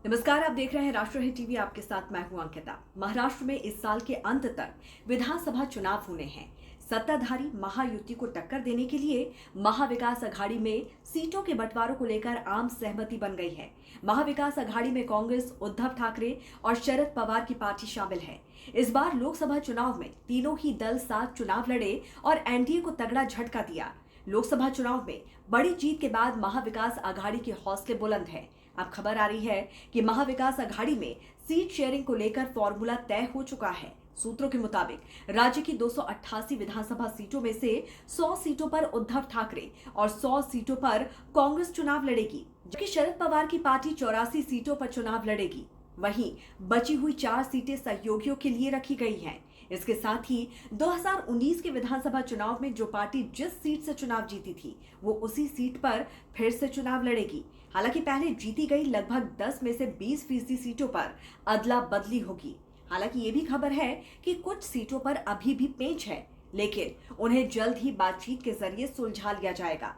नमस्कार, आप देख रहे हैं राष्ट्रहित टीवी। आपके साथ मैं हूं अंकिता। महाराष्ट्र में इस साल के अंत तक विधानसभा चुनाव होने हैं। सत्ताधारी महायुति को टक्कर देने के लिए महाविकास अघाड़ी में सीटों के बंटवारों को लेकर आम सहमति बन गई है। महाविकास अघाड़ी में कांग्रेस, उद्धव ठाकरे और शरद पवार की पार्टी शामिल है। इस बार लोकसभा चुनाव में तीनों ही दल साथ चुनाव लड़े और एनडीए को तगड़ा झटका दिया। लोकसभा चुनाव में बड़ी जीत के बाद महाविकास अघाड़ी के हौसले बुलंद हैं। अब खबर आ रही है कि महाविकास अघाड़ी में सीट शेयरिंग को लेकर फॉर्मूला तय हो चुका है। सूत्रों के मुताबिक राज्य की 288 विधानसभा सीटों में से 100 सीटों पर उद्धव ठाकरे और 100 सीटों पर कांग्रेस चुनाव लड़ेगी, जबकि शरद पवार की पार्टी 84 सीटों पर चुनाव लड़ेगी। वहीं बची हुई 4 सीटें सहयोगियों के लिए रखी गई हैं। इसके साथ ही 2019 के विधानसभा चुनाव में जो पार्टी जिस सीट से चुनाव जीती थी, वो उसी सीट पर फिर से चुनाव लड़ेगी। हालांकि पहले जीती गई लगभग 10 में से 20% सीटों पर अदला बदली होगी। हालांकि ये भी खबर है कि कुछ सीटों पर अभी भी पेंच है, लेकिन उन्हें जल्द ही बातचीत के जरिए सुलझा लिया जाएगा।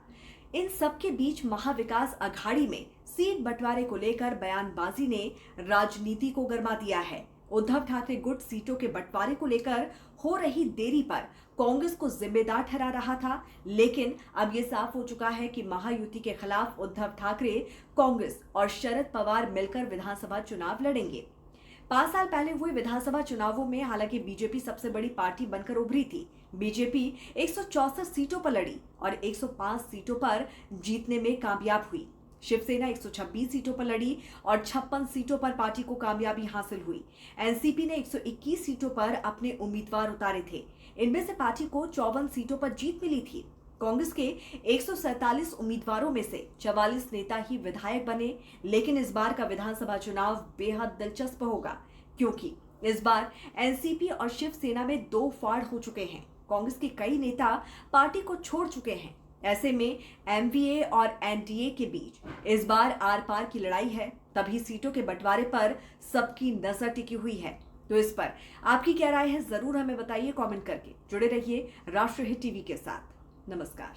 इन सब के बीच महाविकास अघाड़ी में सीट बंटवारे को लेकर बयानबाजी ने राजनीति को गर्मा दिया है। उद्धव ठाकरे गुट सीटों के बंटवारे को लेकर हो रही देरी पर कांग्रेस को जिम्मेदार ठहरा रहा था, लेकिन अब ये साफ हो चुका है कि महायुति के खिलाफ उद्धव ठाकरे, कांग्रेस और शरद पवार मिलकर विधानसभा चुनाव लड़ेंगे। 5 साल पहले हुए विधानसभा चुनावों में हालांकि बीजेपी सबसे बड़ी पार्टी बनकर उभरी थी। बीजेपी 164 सीटों पर लड़ी और 105 सीटों पर जीतने में कामयाब हुई। शिवसेना 126 सीटों पर लड़ी और 56 सीटों पर पार्टी को कामयाबी हासिल हुई। एनसीपी ने 121 सीटों पर अपने उम्मीदवार उतारे थे। इनमें से पार्टी को 54 सीटों पर जीत मिली थी। कांग्रेस के 147 उम्मीदवारों में से 44 नेता ही विधायक बने, लेकिन इस बार का विधानसभा चुनाव बेहद दिलचस्प होगा, क्योंकि इस बार एनसीपी और शिवसेना में 2 फाड़ हो चुके हैं। कांग्रेस के कई नेता पार्टी को छोड़ चुके हैं। ऐसे में एमवीए और एनडीए के बीच इस बार आर पार की लड़ाई है। तभी सीटों के बंटवारे पर सबकी नजर टिकी हुई है। तो इस पर आपकी क्या राय है, जरूर हमें बताइए कमेंट करके। जुड़े रहिए राष्ट्रहित टीवी के साथ। नमस्कार।